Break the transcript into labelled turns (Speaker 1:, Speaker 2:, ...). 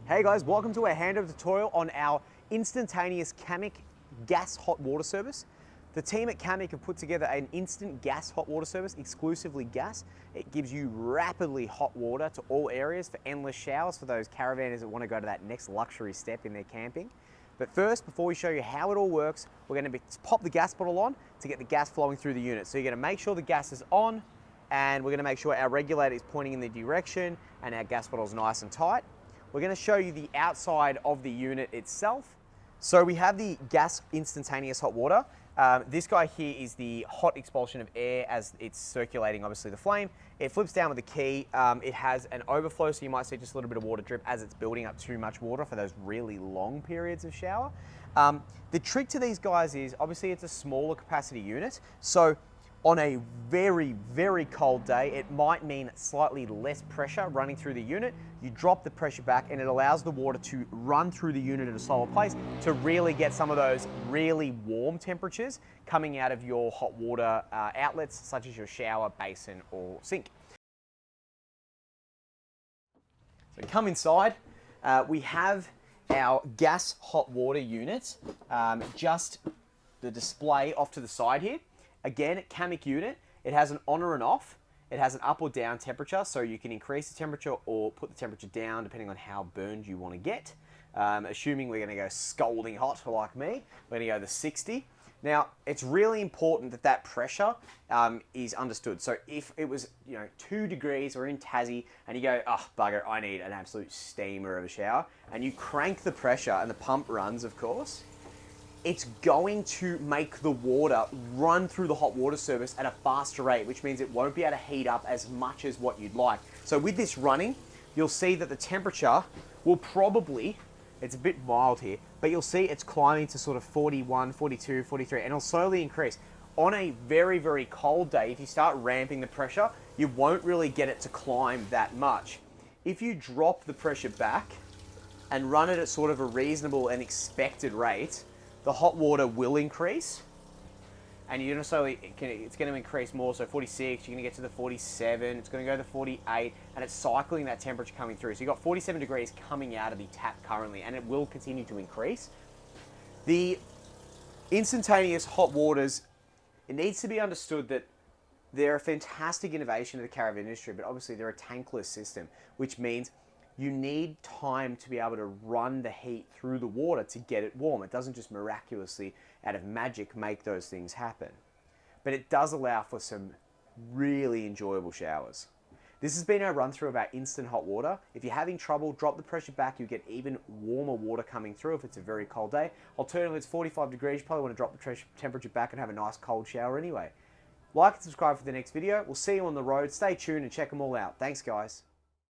Speaker 1: Hey guys, welcome to a handover tutorial on our instantaneous Camic gas hot water service. The team at Camic have put together an instant gas hot water service, exclusively gas. It gives you rapidly hot water to all areas for endless showers for those caravanners that want to go to that next luxury step in their camping. But first, before we show you how it all works, we're going to pop the gas bottle on to get the gas flowing through the unit. So you're going to make sure the gas is on, and we're going to make sure our regulator is pointing in the direction and our gas bottle is nice and tight. We're going to show you the outside of the unit itself. So we have the gas instantaneous hot water. This guy here is the hot expulsion of air as it's circulating, obviously, the flame. It flips down with the key. It has an overflow, so you might see just a little bit of water drip as it's building up too much water for those really long periods of shower. The trick to these guys is, obviously, it's a smaller capacity unit. So on a very, very cold day, it might mean slightly less pressure running through the unit. You drop the pressure back and it allows the water to run through the unit at a slower pace to really get some of those really warm temperatures coming out of your hot water outlets, such as your shower, basin, or sink. So come inside. We have our gas hot water unit, just the display off to the side here. Again, Camic unit, it has an on or an off. It has an up or down temperature, so you can increase the temperature or put the temperature down depending on how burned you want to get. Assuming we're going to go scalding hot like me, we're going to go the 60. Now, it's really important that that pressure is understood. So if it was 2 degrees or in Tassie and you go, oh bugger, I need an absolute steamer of a shower, and you crank the pressure and the pump runs, of course, it's going to make the water run through the hot water service at a faster rate, which means it won't be able to heat up as much as what you'd like. So with this running, you'll see that the temperature will probably, it's a bit mild here, but you'll see it's climbing to sort of 41, 42, 43, and it'll slowly increase. On a very, very cold day, if you start ramping the pressure, you won't really get it to climb that much. If you drop the pressure back and run it at sort of a reasonable and expected rate, the hot water will increase, and you're it's going to increase more. So 46, you're going to get to the 47, it's going to go to the 48, and it's cycling that temperature coming through. So you've got 47 degrees coming out of the tap currently, and it will continue to increase. The instantaneous hot waters, it needs to be understood that they're a fantastic innovation of the caravan industry, but obviously they're a tankless system, which means you need time to be able to run the heat through the water to get it warm. It doesn't just miraculously, out of magic, make those things happen. But it does allow for some really enjoyable showers. This has been our run through of our instant hot water. If you're having trouble, drop the pressure back. You get even warmer water coming through if it's a very cold day. Alternatively, it's 45 degrees. You probably want to drop the temperature back and have a nice cold shower anyway. Like and subscribe for the next video. We'll see you on the road. Stay tuned and check them all out. Thanks, guys.